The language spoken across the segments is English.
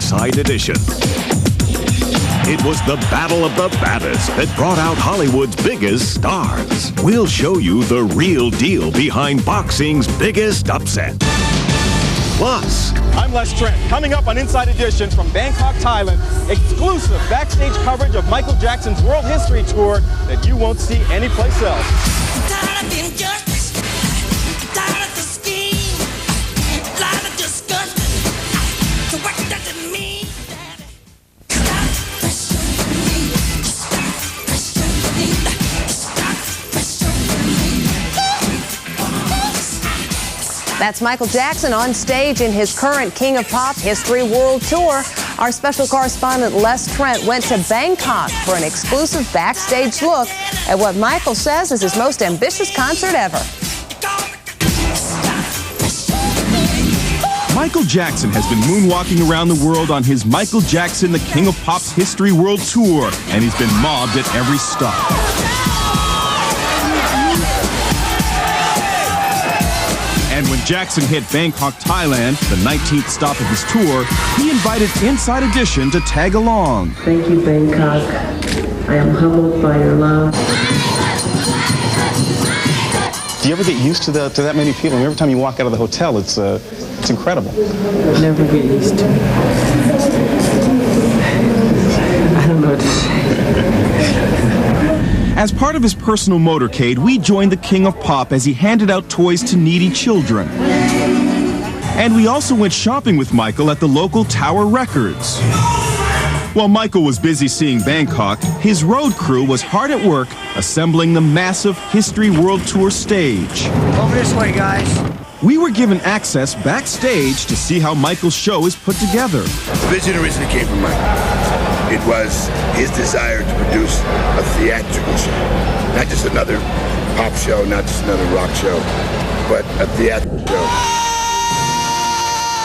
Backside Edition. It was the battle of the baddest that brought out Hollywood's biggest stars. We'll show you the real deal behind boxing's biggest upset. Plus, I'm Les Trent. Coming up on Inside Edition from Bangkok, Thailand, exclusive backstage coverage of Michael Jackson's World History Tour that you won't see anyplace else. That's Michael Jackson on stage in his current King of Pop History World Tour. Our special correspondent Les Trent went to Bangkok for an exclusive backstage look at what Michael says is his most ambitious concert ever. Michael Jackson has been moonwalking around the world on his Michael Jackson, the King of Pop's History World Tour, and he's been mobbed at every stop. And when Jackson hit Bangkok, Thailand, the 19th stop of his tour, he invited Inside Edition to tag along. Thank you, Bangkok. I am humbled by your love. Do you ever get used to that many people? Every time you walk out of the hotel, it's incredible. Never get used to it. I don't know what to say. As part of his personal motorcade, we joined the King of Pop as he handed out toys to needy children. And we also went shopping with Michael at the local Tower Records. While Michael was busy seeing Bangkok, his road crew was hard at work assembling the massive History World Tour stage. Over this way, guys. We were given access backstage to see how Michael's show is put together. The vision originally came from Michael. It was his desire to produce a theatrical show. Not just another pop show, not just another rock show, but a theatrical show.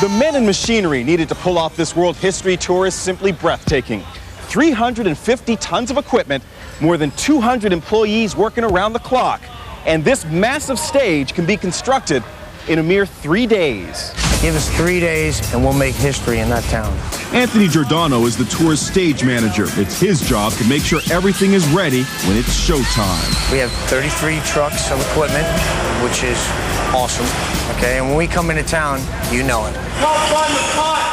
The men and machinery needed to pull off this World History Tour is simply breathtaking. 350 tons of equipment, more than 200 employees working around the clock. And this massive stage can be constructed in a mere 3 days. Give us 3 days and we'll make history in that town. Anthony Giordano is the tour's stage manager. It's his job to make sure everything is ready when it's showtime. We have 33 trucks of equipment, which is awesome. Okay, and when we come into town, you know it.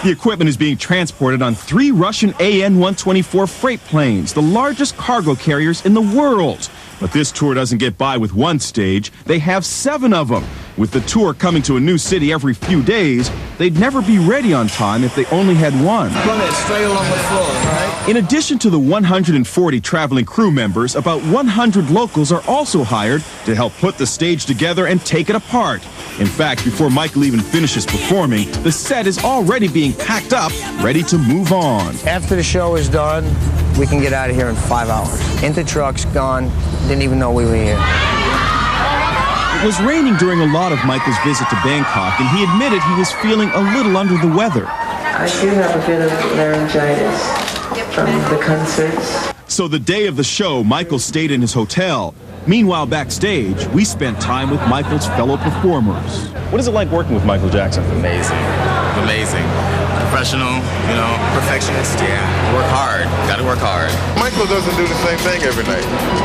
The equipment is being transported on 3 Russian AN-124 freight planes, the largest cargo carriers in the world. But this tour doesn't get by with one stage. They have 7 of them. With the tour coming to a new city every few days, they'd never be ready on time if they only had one. Run it straight along the floor, all right? In addition to the 140 traveling crew members, about 100 locals are also hired to help put the stage together and take it apart. In fact, before Michael even finishes performing, the set is already being packed up, ready to move on. After the show is done, we can get out of here in 5 hours. Into trucks, gone, didn't even know we were here. It was raining during a lot of Michael's visit to Bangkok, and he admitted he was feeling a little under the weather. I do have a bit of laryngitis from the concerts. So the day of the show, Michael stayed in his hotel. Meanwhile, backstage, we spent time with Michael's fellow performers. What is it like working with Michael Jackson? Amazing. Amazing. Professional, you know, perfectionist, yeah. Work hard. Gotta work hard. Michael doesn't do the same thing every night.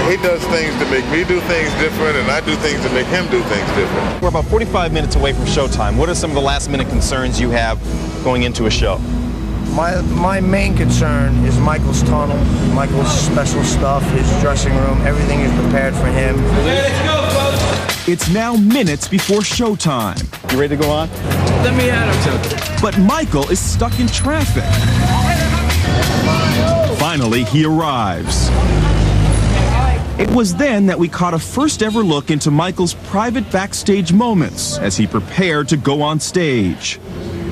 He does things to make me do things different, and I do things to make him do things different. We're about 45 minutes away from showtime. What are some of the last-minute concerns you have going into a show? My main concern is Michael's tunnel, Michael's special stuff, his dressing room, everything is prepared for him. Let's go, folks! It's now minutes before showtime. You ready to go on? Let me at him. But Michael is stuck in traffic. Finally, he arrives. It was then that we caught a first ever look into Michael's private backstage moments as he prepared to go on stage.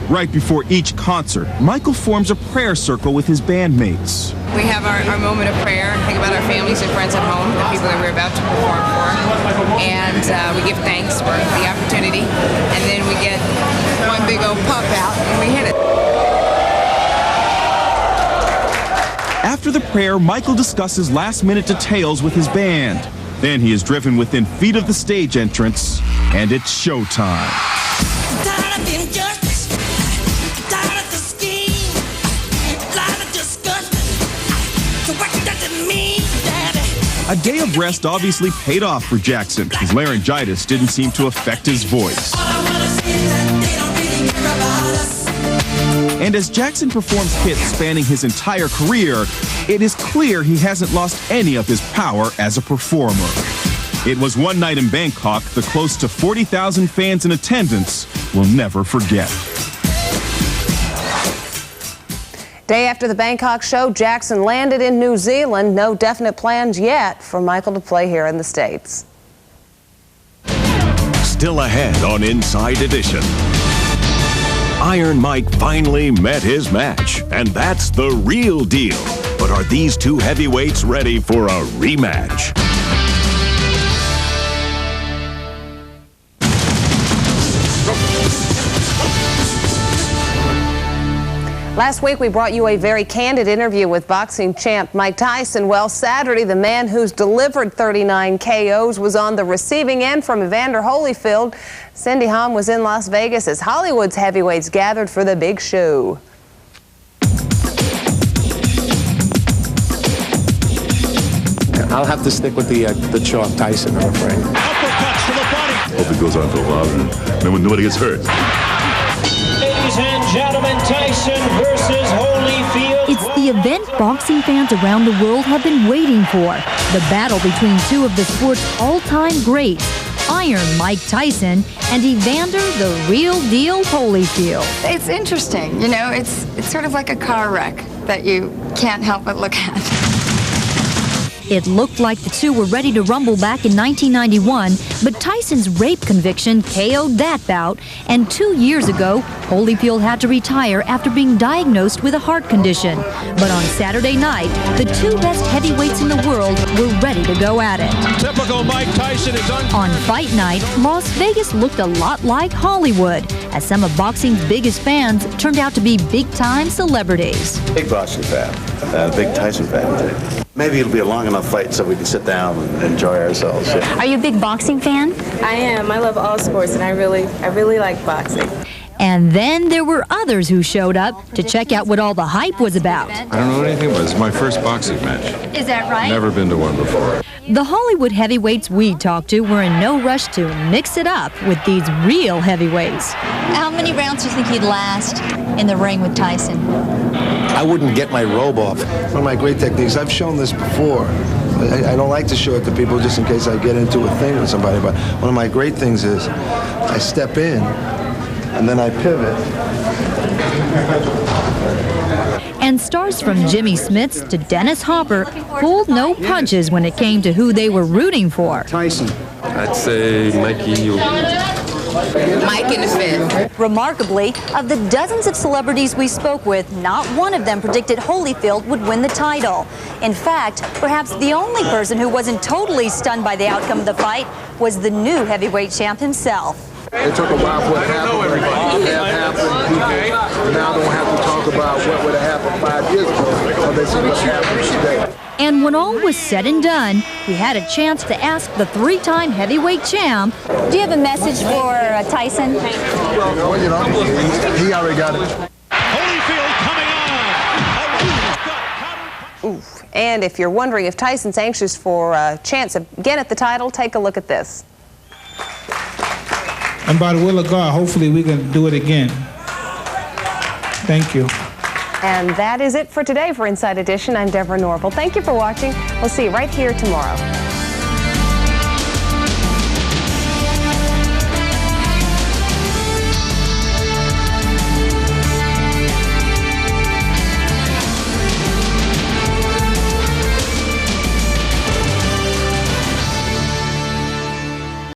Right before each concert, Michael forms a prayer circle with his bandmates. We have our moment of prayer and think about our families and friends at home, the people that we're about to perform for. And we give thanks for the opportunity. And then we get one big old pump out and we hit it. After the prayer, Michael discusses last-minute details with his band. Then he is driven within feet of the stage entrance, and it's showtime. A day of rest obviously paid off for Jackson. His laryngitis didn't seem to affect his voice. And as Jackson performs hits spanning his entire career, it is clear he hasn't lost any of his power as a performer. It was one night in Bangkok the close to 40,000 fans in attendance will never forget. Day after the Bangkok show, Jackson landed in New Zealand. No definite plans yet for Michael to play here in the States. Still ahead on Inside Edition. Iron Mike finally met his match, and that's the real deal. But are these two heavyweights ready for a rematch? Last week, we brought you a very candid interview with boxing champ Mike Tyson. Well, Saturday, the man who's delivered 39 KOs was on the receiving end from Evander Holyfield. Cindy Hom was in Las Vegas as Hollywood's heavyweights gathered for the big show. I'll have to stick with the chalk Tyson, I'm afraid. Uppercuts to the body. Hope it goes on for a while and nobody gets hurt. Ladies and gentlemen, Tyson versus Holyfield. It's the event boxing fans around the world have been waiting for. The battle between two of the sport's all-time greats, Iron Mike Tyson and Evander the Real Deal Holyfield. It's interesting, you know, it's sort of like a car wreck that you can't help but look at. It looked like the two were ready to rumble back in 1991, but Tyson's rape conviction KO'd that bout, and 2 years ago, Holyfield had to retire after being diagnosed with a heart condition. But on Saturday night, the two best heavyweights in the world were ready to go at it. Typical Mike Tyson is on fight night, Las Vegas looked a lot like Hollywood, as some of boxing's biggest fans turned out to be big-time celebrities. Big boxing fan, big Tyson fan too. Maybe it'll be a long enough fight so we can sit down and enjoy ourselves. Yeah. Are you a big boxing fan? I am. I love all sports, and I really like boxing. And then there were others who showed up to check out what all the hype was about. I don't know anything about it. It's my first boxing match. Is that right? Never been to one before. The Hollywood heavyweights we talked to were in no rush to mix it up with these real heavyweights. How many rounds do you think he'd last in the ring with Tyson? I wouldn't get my robe off. One of my great techniques, I've shown this before. I don't like to show it to people just in case I get into a thing with somebody, but one of my great things is I step in and then I pivot. And stars from Jimmy Smits to Dennis Hopper pulled no punches when it came to who they were rooting for. Tyson. I'd say Mikey. Mike in the fifth. Remarkably, of the dozens of celebrities we spoke with, not one of them predicted Holyfield would win the title. In fact, perhaps the only person who wasn't totally stunned by the outcome of the fight was the new heavyweight champ himself. They talk about what happened, and now don't have to talk about what would have happened 5 years ago, or they see what happened today. And when all was said and done, we had a chance to ask the three-time heavyweight champ. Do you have a message for Tyson? Well, you know, he already got it. Holyfield coming on. Oof. And if you're wondering if Tyson's anxious for a chance again at the title, take a look at this. And by the will of God, hopefully we can do it again. Thank you. And that is it for today for Inside Edition. I'm Deborah Norville. Thank you for watching. We'll see you right here tomorrow.